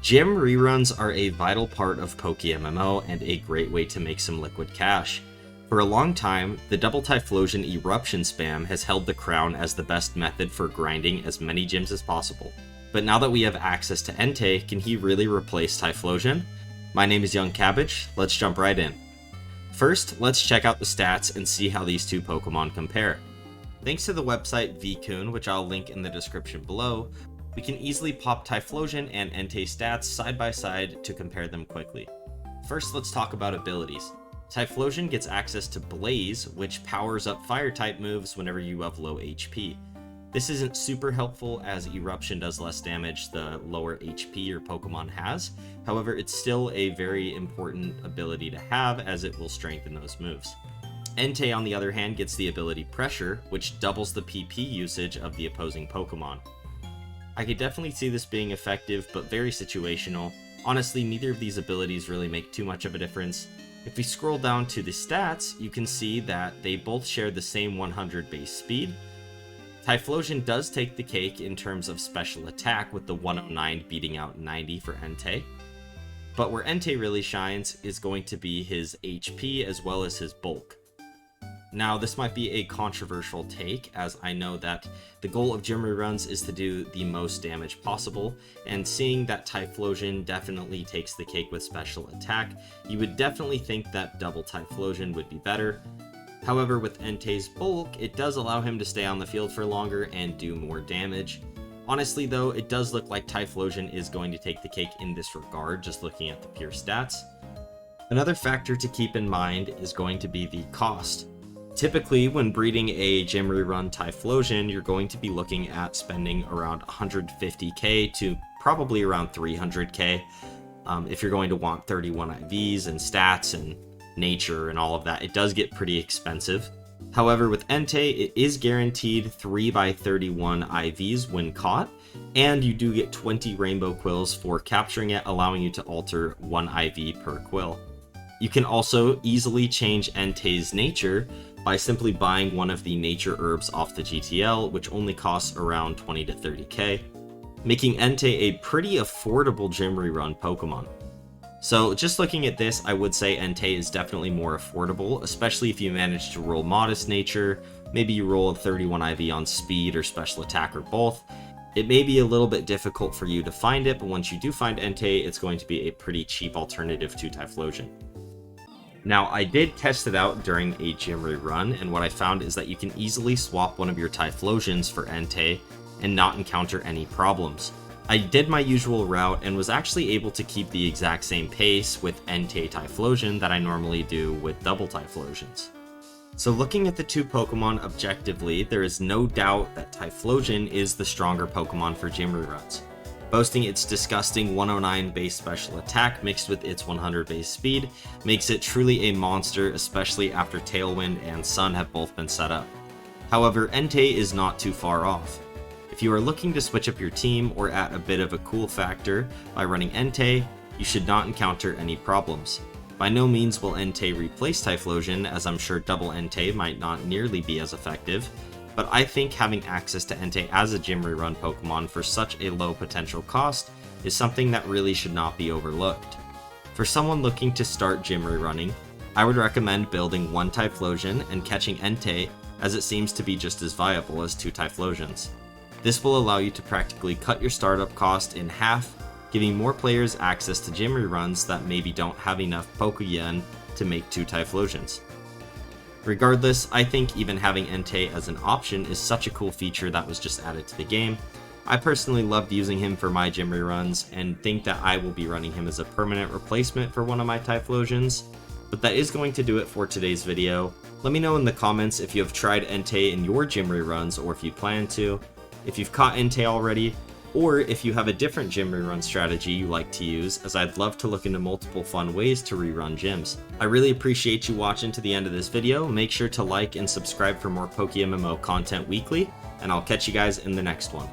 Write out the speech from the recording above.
Gym reruns are a vital part of PokeMMO and a great way to make some liquid cash. For a long time, the double Typhlosion eruption spam has held the crown as the best method for grinding as many gyms as possible. But now that we have access to Entei, can he really replace Typhlosion? My name is Young Cabbage, let's jump right in. First, let's check out the stats and see how these two Pokemon compare. Thanks to the website VCoon, which I'll link in the description below, we can easily pop Typhlosion and Entei stats side by side to compare them quickly. First, let's talk about abilities. Typhlosion gets access to Blaze, which powers up fire-type moves whenever you have low HP. This isn't super helpful as Eruption does less damage the lower HP your Pokemon has, however it's still a very important ability to have as it will strengthen those moves. Entei on the other hand gets the ability Pressure, which doubles the PP usage of the opposing Pokemon. I could definitely see this being effective, but very situational. Honestly, neither of these abilities really make too much of a difference. If we scroll down to the stats, you can see that they both share the same 100 base speed. Typhlosion does take the cake in terms of special attack, with the 109 beating out 90 for Entei. But where Entei really shines is going to be his HP as well as his bulk. Now, this might be a controversial take, as I know that the goal of gym reruns is to do the most damage possible, and seeing that Typhlosion definitely takes the cake with special attack, you would definitely think that double Typhlosion would be better. However, with Entei's bulk, it does allow him to stay on the field for longer and do more damage. Honestly though, it does look like Typhlosion is going to take the cake in this regard, just looking at the pure stats. Another factor to keep in mind is going to be the cost. Typically, when breeding a gym rerun Typhlosion, you're going to be looking at spending around 150k to probably around 300k if you're going to want 31 IVs and stats and nature and all of that. It does get pretty expensive. However, with Entei, it is guaranteed 3x31 IVs when caught, and you do get 20 rainbow quills for capturing it, allowing you to alter 1 IV per quill. You can also easily change Entei's nature by simply buying one of the nature herbs off the GTL, which only costs around 20 to 30k, making Entei a pretty affordable gym rerun Pokemon. So just looking at this, I would say Entei is definitely more affordable, especially if you manage to roll Modest Nature, maybe you roll a 31 IV on Speed or Special Attack or both. It may be a little bit difficult for you to find it, but once you do find Entei, it's going to be a pretty cheap alternative to Typhlosion. Now, I did test it out during a gym rerun, and what I found is that you can easily swap one of your Typhlosions for Entei and not encounter any problems. I did my usual route and was actually able to keep the exact same pace with Entei Typhlosion that I normally do with double Typhlosions. So looking at the two Pokemon objectively, there is no doubt that Typhlosion is the stronger Pokemon for gym reruns. Boasting its disgusting 109 base special attack mixed with its 100 base speed makes it truly a monster, especially after Tailwind and Sun have both been set up. However, Entei is not too far off. If you are looking to switch up your team or add a bit of a cool factor by running Entei, you should not encounter any problems. By no means will Entei replace Typhlosion, as I'm sure double Entei might not nearly be as effective, but I think having access to Entei as a gym rerun Pokemon for such a low potential cost is something that really should not be overlooked. For someone looking to start gym rerunning, I would recommend building one Typhlosion and catching Entei, as it seems to be just as viable as two Typhlosions. This will allow you to practically cut your startup cost in half, giving more players access to gym reruns that maybe don't have enough Pokeyen to make two Typhlosions. Regardless, I think even having Entei as an option is such a cool feature that was just added to the game. I personally loved using him for my gym reruns and think that I will be running him as a permanent replacement for one of my Typhlosions. But that is going to do it for today's video. Let me know in the comments if you have tried Entei in your gym reruns or if you plan to, if you've caught Entei already, or if you have a different gym rerun strategy you like to use, as I'd love to look into multiple fun ways to rerun gyms. I really appreciate you watching to the end of this video. Make sure to like and subscribe for more PokeMMO content weekly, and I'll catch you guys in the next one.